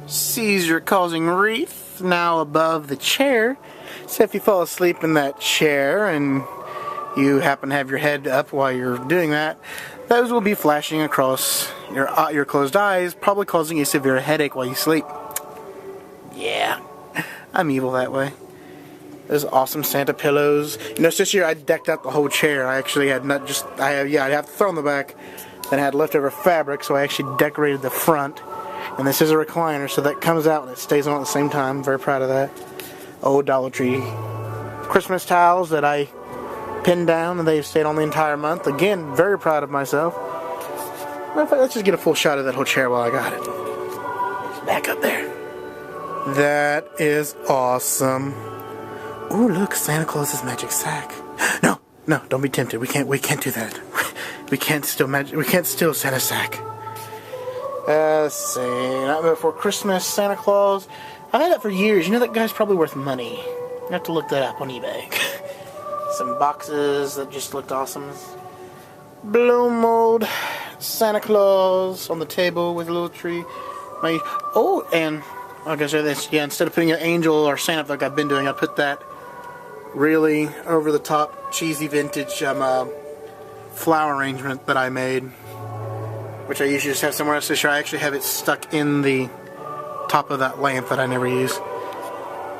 Seizure causing wreath now above the chair. So if you fall asleep in that chair and you happen to have your head up while you're doing that, those will be flashing across your closed eyes, probably causing a severe headache while you sleep. Yeah, I'm evil that way. Those awesome Santa pillows. You know, this year I decked out the whole chair. I actually had not just, I'd have to throw in the back. Then I had leftover fabric, so I actually decorated the front. And this is a recliner, so that comes out and it stays on at the same time. I'm very proud of that. Old Dollar Tree Christmas towels that I pinned down, and they've stayed on the entire month. Again, very proud of myself. Matter of fact, let's just get a full shot of that whole chair while I got it. It's back up there. That is awesome. Ooh, look, Santa Claus's magic sack. No, don't be tempted. We can't do that. We can't steal Santa's sack. Let's see. Nightmare Before Christmas, Santa Claus. I've had that for years. You know that guy's probably worth money. You have to look that up on eBay. Some boxes that just looked awesome. Blue mold Santa Claus on the table with a little tree. And like I said, this, instead of putting an angel or Santa like I've been doing, I put that really over the top cheesy vintage flower arrangement that I made, which I usually just have somewhere else. This year I actually have it stuck in the top of that lamp that I never use.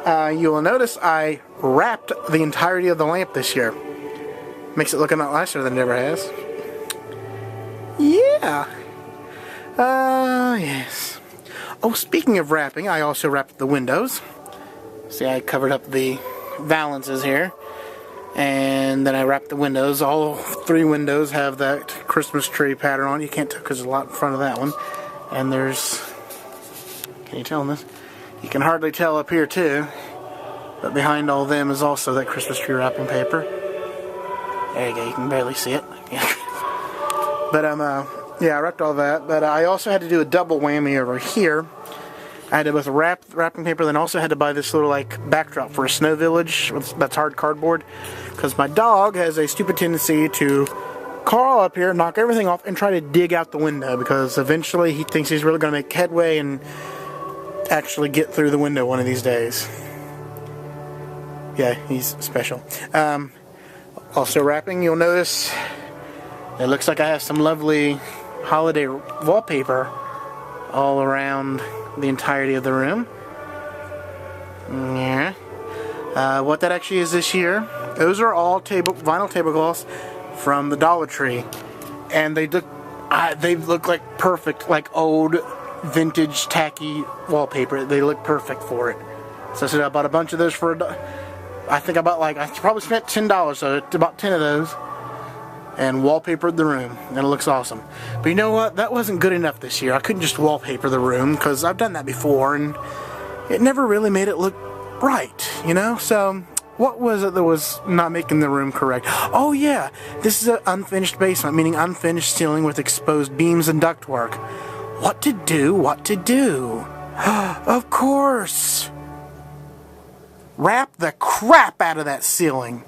You will notice I wrapped the entirety of the lamp this year. Makes it look a lot nicer than it ever has. Yeah. Yes. Oh, speaking of wrapping, I also wrapped the windows. See, I covered up the valances here. And then I wrapped the windows. All 3 windows have that Christmas tree pattern on. You can't tell because there's a lot in front of that one. And there's... Can you tell on this? You can hardly tell up here too. But behind all them is also that Christmas tree wrapping paper. There you go. You can barely see it. But yeah, I wrapped all that. But I also had to do a double whammy over here. I had to both wrapping paper, then also had to buy this little backdrop for a snow village that's hard cardboard, because my dog has a stupid tendency to crawl up here, knock everything off, and try to dig out the window, because eventually he thinks he's really going to make headway and actually get through the window one of these days. Yeah, he's special. Also wrapping, you'll notice it looks like I have some lovely holiday wallpaper all around the entirety of the room. Yeah. What that actually is this year, those are all vinyl tablecloths from the Dollar Tree, and they look like perfect, like old vintage tacky wallpaper. They look perfect for it. So I bought a bunch of those for I probably spent $10, so about 10 of those, and wallpapered the room, and it looks awesome. But you know what? That wasn't good enough this year. I couldn't just wallpaper the room, because I've done that before, and it never really made it look right, you know? So, what was it that was not making the room correct? Oh yeah, this is an unfinished basement, meaning unfinished ceiling with exposed beams and ductwork. What to do? Of course! Wrap the crap out of that ceiling.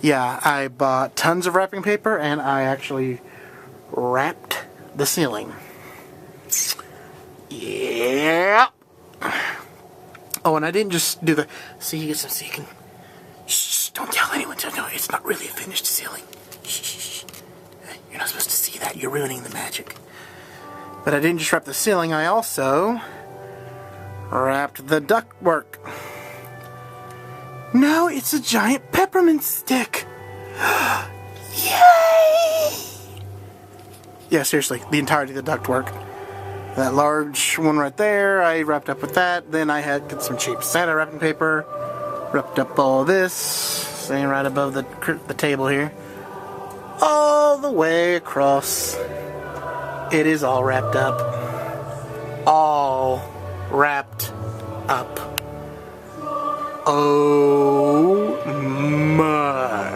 Yeah, I bought tons of wrapping paper, and I actually wrapped the ceiling. Yeah. Oh, and I didn't just do the... See, you can... Shh, don't tell anyone. No, it's not really a finished ceiling. Shh. You're not supposed to see that. You're ruining the magic. But I didn't just wrap the ceiling. I also wrapped the ductwork. No, it's a giant peppermint stick. Yay! Yeah, seriously, the entirety of the ductwork. That large one right there, I wrapped up with that. Then I had some cheap Santa wrapping paper. Wrapped up all this, staying right above the table here. All the way across. It is all wrapped up. All wrapped up. Oh my.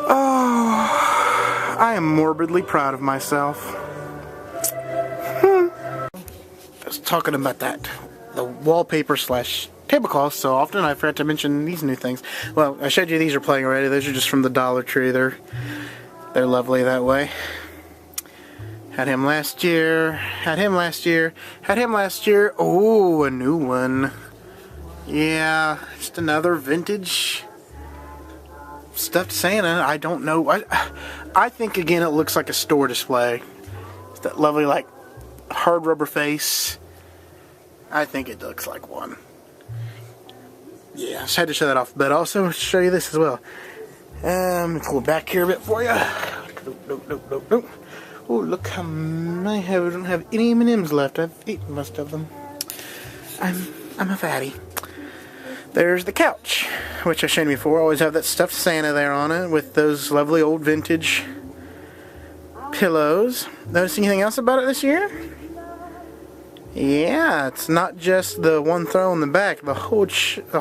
Oh, I am morbidly proud of myself. I was talking about the wallpaper / tablecloth so often I forgot to mention these new things. Well, I showed you these are playing already. Those are just from the Dollar Tree. They're lovely that way. Had him last year. Had him last year. Had him last year. Oh, a new one. Yeah, just another vintage stuffed Santa. I don't know. I think again it looks like a store display. It's that lovely like hard rubber face. I think it looks like one. Yeah, just had to show that off, but also show you this as well. Pull it back here a bit for you. Nope. Oh, look how I don't have any M&Ms left. I've eaten most of them. I'm a fatty. There's the couch, which I showed you before. I always have that stuffed Santa there on it with those lovely old vintage pillows. Notice anything else about it this year? Yeah, it's not just the one throw in the back. The whole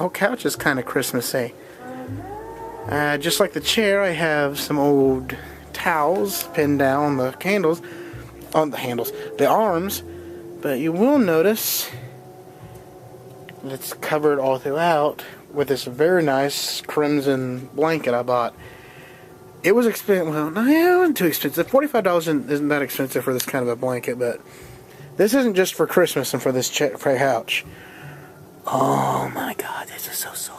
couch is kind of Christmassy. Just like the chair, I have some old towels pinned down on the the arms. But you will notice that it's covered all throughout with this very nice crimson blanket I bought. It was expensive. Well, no, it wasn't too expensive. $45 isn't that expensive for this kind of a blanket, but this isn't just for Christmas and for this couch. Oh my God, this is so soft.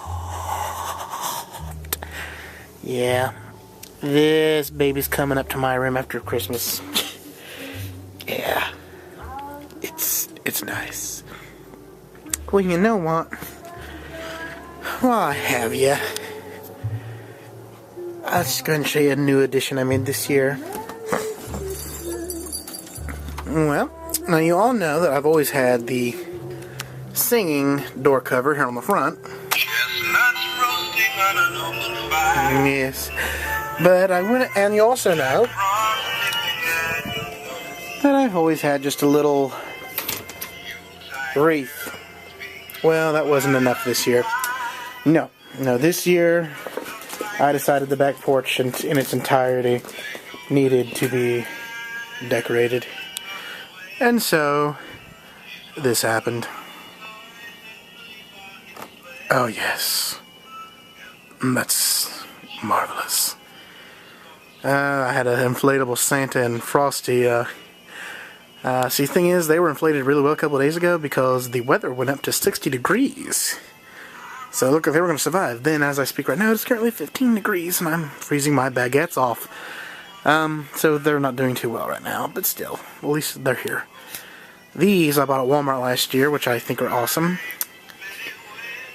Yeah, this baby's coming up to my room after Christmas. Yeah, it's nice. Well, you know what? While I have you, I'll just go ahead and show you a new addition I made this year. Well, now you all know that I've always had the singing door cover here on the front. Yes. But I went, and you also know that I've always had just a little wreath. Well, that wasn't enough this year. No, this year I decided the back porch in its entirety needed to be decorated. And so, this happened. Oh yes. That's marvelous. I had an inflatable Santa and Frosty. See, the thing is, they were inflated really well a couple of days ago because the weather went up to 60 degrees. So it looked like they were going to survive. Then, as I speak right now, it's currently 15 degrees, and I'm freezing my baguettes off. So they're not doing too well right now, but still, at least they're here. These I bought at Walmart last year, which I think are awesome.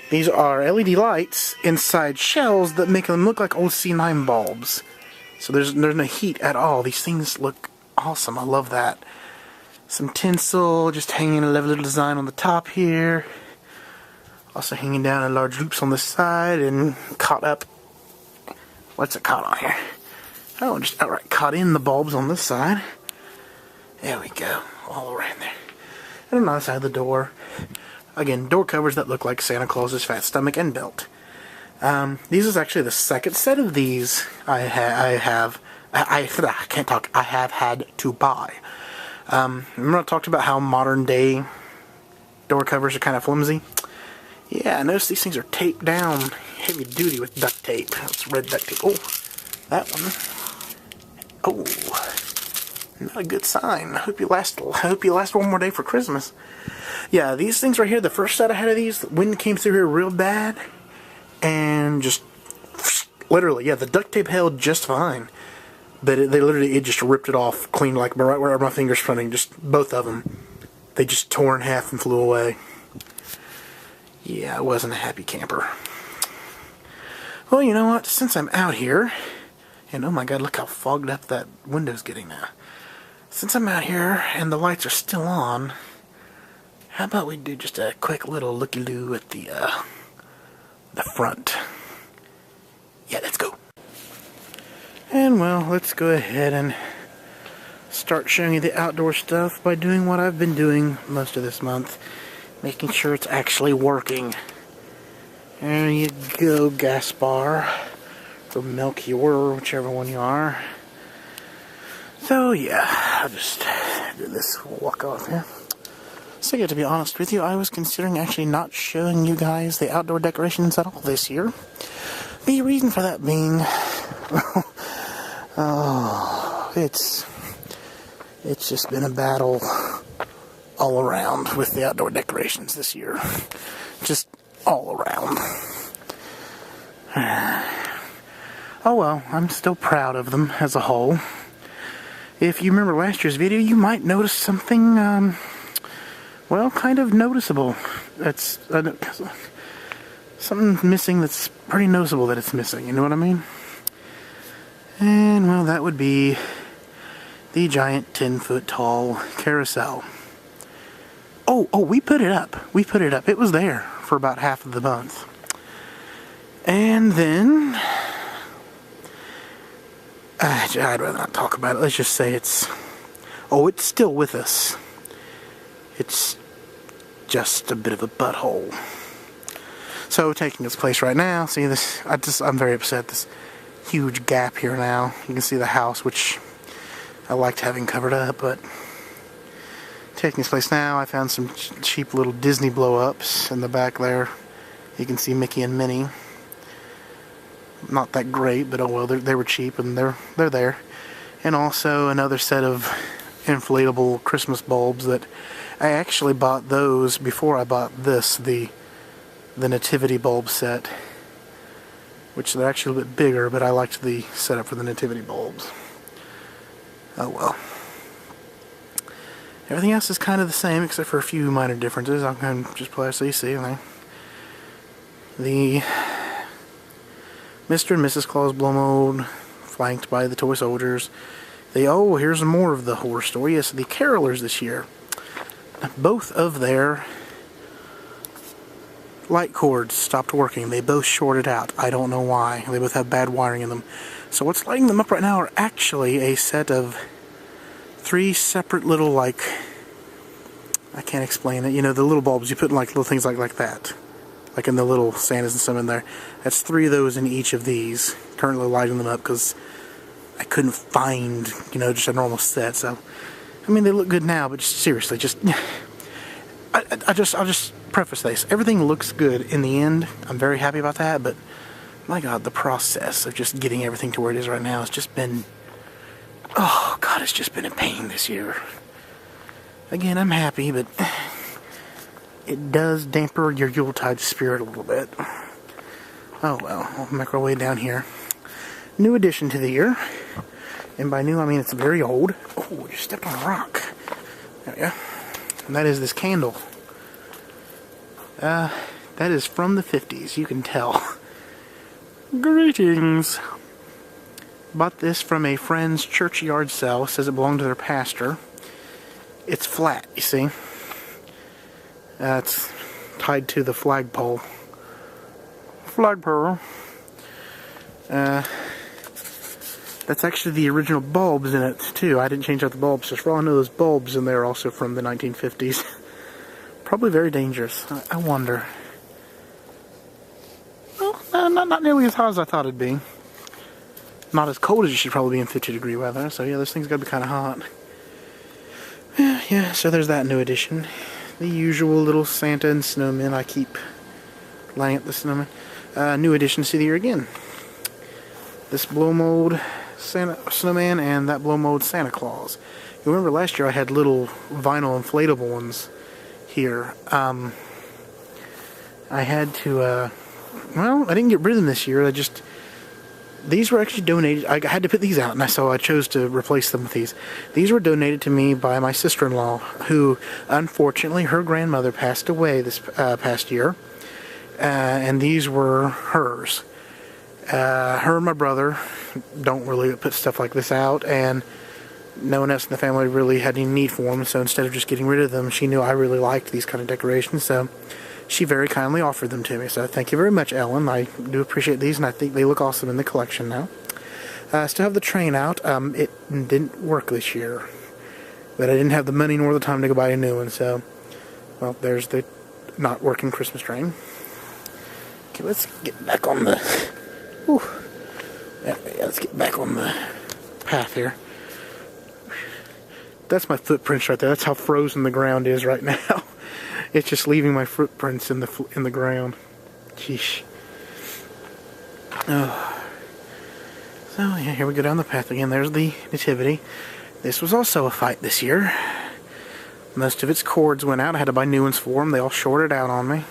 These are LED lights inside shells that make them look like old C9 bulbs. So there's no heat at all. These things look awesome. I love that. Some tinsel, just hanging a lovely little design on the top here. Also hanging down in large loops on the side and caught up. What's it caught on here? Oh, just outright caught in the bulbs on this side. There we go. All around there. And on the other side of the door. Again, door covers that look like Santa Claus's fat stomach and belt. These is actually the second set of these I have had to buy. Remember I talked about how modern day door covers are kind of flimsy? Yeah, I notice these things are taped down heavy duty with duct tape. That's red duct tape. Oh, that one. Oh, not a good sign. I hope you last one more day for Christmas. Yeah, these things right here, the first set I had of these, the wind came through here real bad, and just literally, yeah, the duct tape held just fine. But it just ripped it off clean, like right where my finger's pointing, just both of them. They just tore in half and flew away. Yeah, I wasn't a happy camper. Well, you know what? Since I'm out here, and oh my God, look how fogged up that window's getting now. Since I'm out here and the lights are still on, how about we do just a quick little looky-loo at the front? Yeah, let's go. And well, let's go ahead and start showing you the outdoor stuff by doing what I've been doing most of this month. Making sure it's actually working. There you go, Gaspar. Or Melchior, whichever one you are. So yeah, I'll just do this walk off here. So yeah, to be honest with you, I was considering actually not showing you guys the outdoor decorations at all this year. The reason for that being, It's just been a battle all around with the outdoor decorations this year. Just all around. Oh well, I'm still proud of them as a whole. If you remember last year's video, you might notice something, well, kind of noticeable. That's something missing that's pretty noticeable that it's missing, you know what I mean? And, well, that would be the giant 10-foot tall carousel. Oh, we put it up. We put it up. It was there for about half of the month. And then, I'd rather not talk about it. Let's just say it's still with us. It's just a bit of a butthole. So, taking its place right now, see this, I'm very upset. This huge gap here now. You can see the house, which I liked having covered up, but taking its place now, I found some cheap little Disney blow-ups in the back there. You can see Mickey and Minnie. Not that great, but oh well, they were cheap and they're there. And also another set of inflatable Christmas bulbs that I actually bought those before I bought this, the nativity bulb set, which they're actually a little bit bigger, but I liked the setup for the nativity bulbs. Oh well. Everything else is kind of the same except for a few minor differences. I'm going to just play so you see. The Mr. and Mrs. Claus blow mold, flanked by the toy soldiers. Here's more of the horror story. Yes, the carolers this year. Both of their light cords stopped working. They both shorted out. I don't know why. They both have bad wiring in them. So what's lighting them up right now are actually a set of 3 separate little, like, I can't explain it. You know, the little bulbs you put in, like, little things like that. Like in the little Santas and some in there. That's 3 of those in each of these. Currently lighting them up because I couldn't find, you know, just a normal set. So, I mean, they look good now, but just, seriously, just, I'll just preface this. Everything looks good in the end. I'm very happy about that, but my God, the process of just getting everything to where it is right now has just been, oh God, it's just been a pain this year. Again, I'm happy, but it does damper your Yuletide spirit a little bit. Oh well, we'll make our way down here. New addition to the year. And by new, I mean it's very old. Oh, you stepped on a rock. There we go. And that is this candle. That is from the 50s, you can tell. Greetings. Bought this from a friend's churchyard sale. Says it belonged to their pastor. It's flat, you see. It's tied to the flagpole. Flagpole. That's actually the original bulbs in it, too. I didn't change out the bulbs, so for all I know, those bulbs in there are also from the 1950s. Probably very dangerous. I wonder. Well, not nearly as hot as I thought it'd be. Not as cold as you should probably be in 50-degree weather, so yeah, this thing's gotta be kind of hot. Yeah, so there's that new addition. The usual little Santa and snowmen. I keep laying at the snowman. New additions to the year again. This blow mold snowman and that blow mold Santa Claus. You remember last year I had little vinyl inflatable ones here. I had to, well, I didn't get rid of them this year. These were actually donated. I had to put these out, and so I chose to replace them with these. These were donated to me by my sister-in-law, who, unfortunately, her grandmother passed away this past year, and these were hers. Her and my brother don't really put stuff like this out, and no one else in the family really had any need for them, so instead of just getting rid of them, she knew I really liked these kind of decorations, so she very kindly offered them to me. So thank you very much, Ellen. I do appreciate these, and I think they look awesome in the collection now. Still have the train out. It didn't work this year, but I didn't have the money nor the time to go buy a new one, so, well, there's the not working Christmas train. Okay, let's get back on the, whew, yeah, let's get back on the path here. That's my footprints right there. That's how frozen the ground is right now. It's just leaving my footprints in the ground. Sheesh. Oh. So yeah, here we go down the path again. There's the nativity. This was also a fight this year. Most of its cords went out. I had to buy new ones for them. They all shorted out on me.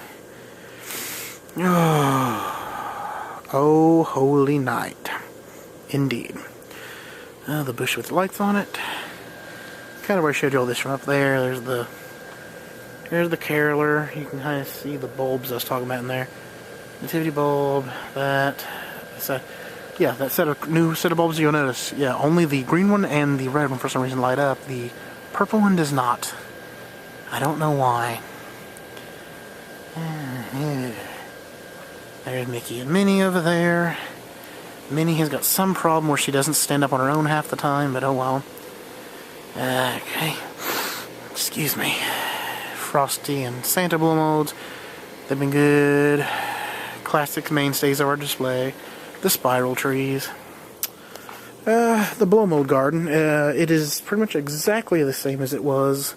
Oh, holy night. Indeed. The bush with the lights on it. Kind of where I showed you all this from up there. There's the caroler. You can kind of see the bulbs I was talking about in there. Nativity bulb, that. Yeah, that new set of bulbs you'll notice. Yeah, only the green one and the red one for some reason light up. The purple one does not. I don't know why. There's Mickey and Minnie over there. Minnie has got some problem where she doesn't stand up on her own half the time, but oh well. Okay. Excuse me. Frosty and Santa blow molds. They've been good. Classic mainstays of our display. The spiral trees. The blow mold garden. It is pretty much exactly the same as it was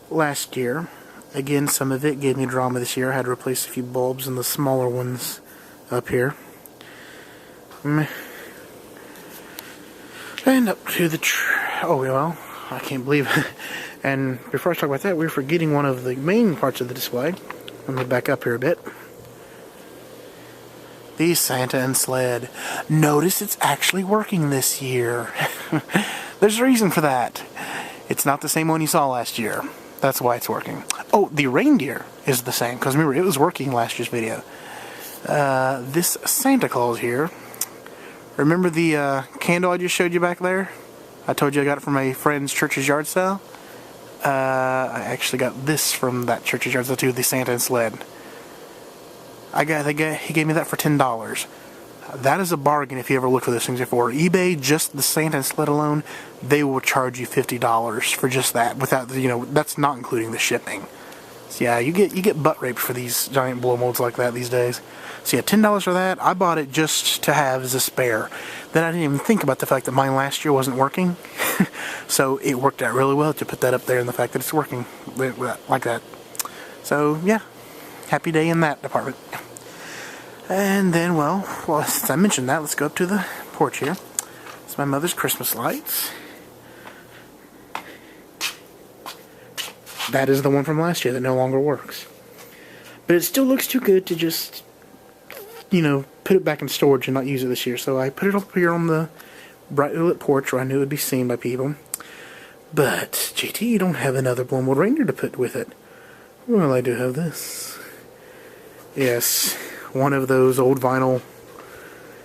last year. Again, some of it gave me drama this year. I had to replace a few bulbs and the smaller ones up here. And up to the oh, well, I can't believe it. And before I talk about that, we're forgetting one of the main parts of the display. Let me back up here a bit. The Santa and sled. Notice it's actually working this year. There's a reason for that. It's not the same one you saw last year. That's why it's working. Oh, the reindeer is the same, because remember, it was working in last year's video. This Santa Claus here. Remember the candle I just showed you back there? I told you I got it from a friend's church's yard sale. I actually got this from that church's yard sale too, the Santa and sled. He gave me that for $10. That is a bargain if you ever look for those things before. eBay, just the Santa and sled alone, they will charge you $50 for just that. Without, that's not including the shipping. So yeah, you get butt raped for these giant blow molds like that these days. So yeah, $10 for that. I bought it just to have as a spare. Then I didn't even think about the fact that mine last year wasn't working. So it worked out really well to put that up there, and the fact that it's working like that. So yeah, happy day in that department. And then, well, since I mentioned that, let's go up to the porch here. It's my mother's Christmas lights. That is the one from last year that no longer works. But it still looks too good to just, put it back in storage and not use it this year. So I put it up here on the brightly lit porch where I knew it would be seen by people. But, JT, you don't have another blow mold reindeer to put with it. Well, I do have this. Yes, one of those old vinyl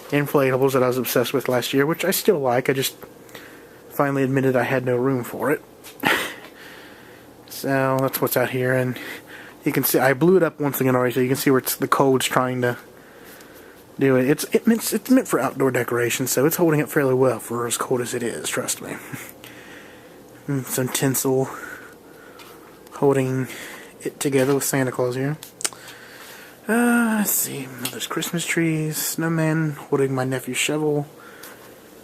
inflatables that I was obsessed with last year, which I still like. I just finally admitted I had no room for it. So that's what's out here, and you can see I blew it up once again already, so you can see where the cold's trying to do it. It's meant for outdoor decoration, so it's holding up fairly well for as cold as it is. Trust me. Some tinsel holding it together with Santa Claus here. Let's see. There's Christmas trees, snowman holding my nephew's shovel,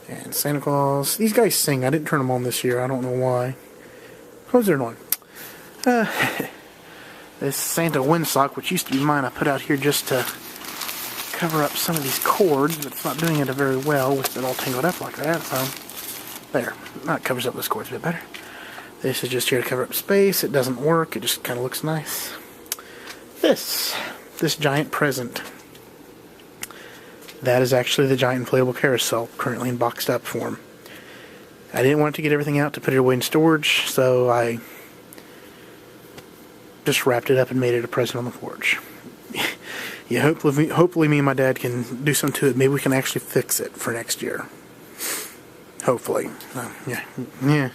and Santa Claus. These guys sing. I didn't turn them on this year. I don't know why. How's there one? This Santa windsock, which used to be mine, I put out here just to cover up some of these cords, but it's not doing it very well with it all tangled up like that. So there. That covers up those cords a bit better. This is just here to cover up space. It doesn't work. It just kind of looks nice. This giant present. That is actually the giant inflatable carousel currently in boxed up form. I didn't want to get everything out to put it away in storage, so I just wrapped it up and made it a present on the porch. Yeah, hopefully me and my dad can do something to it. Maybe we can actually fix it for next year. Hopefully. Yeah.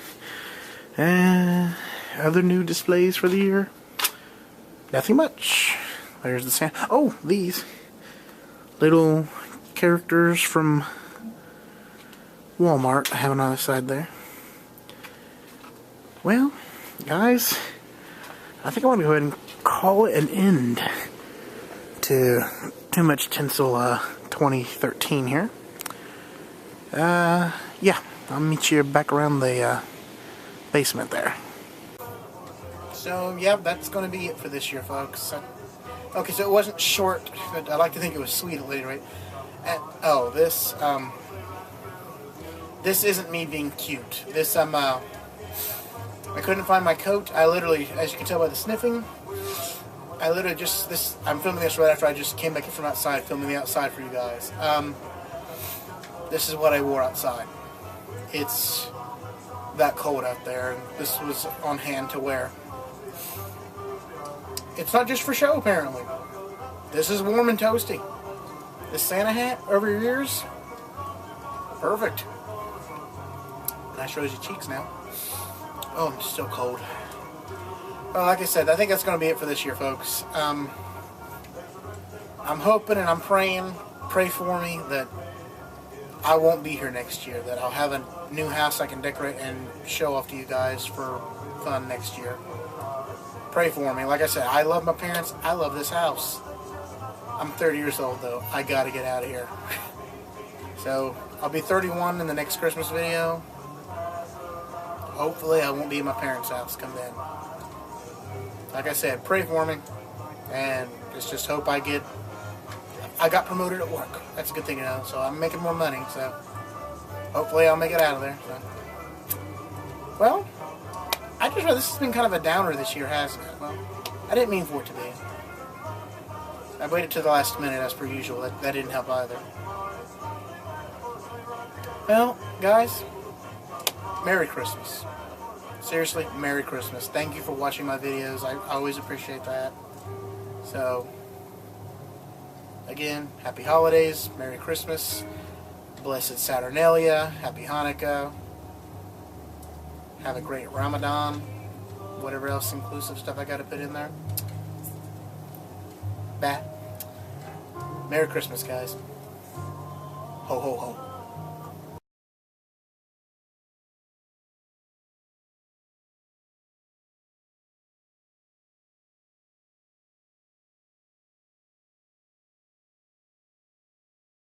Other new displays for the year? Nothing much. There's the Santa. Oh, these little characters from Walmart. I have on the other side there. Well, guys, I think I want to go ahead and call it an end to Too Much Tinsel 2013 here. Yeah, I'll meet you back around the basement there. So, yeah, that's going to be it for this year, folks. Okay, so it wasn't short, but I like to think it was sweet at any rate. this isn't me being cute. This, I couldn't find my coat. I literally, as you can tell by the sniffing, I literally just, I'm filming this right after I just came back from outside, filming the outside for you guys. This is what I wore outside. It's that cold out there, and this was on hand to wear. It's not just for show, apparently. This is warm and toasty. This Santa hat over your ears, perfect. Nice rosy cheeks now. Oh, I'm still cold. Well, like I said, I think that's going to be it for this year, folks. I'm hoping and I'm praying, pray for me, that I won't be here next year, that I'll have a new house I can decorate and show off to you guys for fun next year. Pray for me. Like I said, I love my parents. I love this house. I'm 30 years old, though. I got to get out of here. So, I'll be 31 in the next Christmas video. Hopefully, I won't be in my parents' house come then. Like I said, pray for me. And just hope I got promoted at work. That's a good thing to know. So, I'm making more money. So, hopefully, I'll make it out of there. So. Well, I just realized this has been kind of a downer this year, hasn't it? Well, I didn't mean for it to be. I waited to the last minute as per usual. That didn't help either. Well, guys, Merry Christmas. Seriously, Merry Christmas. Thank you for watching my videos. I always appreciate that. So, again, Happy Holidays, Merry Christmas, Blessed Saturnalia, Happy Hanukkah. Have a great Ramadan. Whatever else inclusive stuff I got to put in there. Merry Christmas, guys. Ho, ho, ho.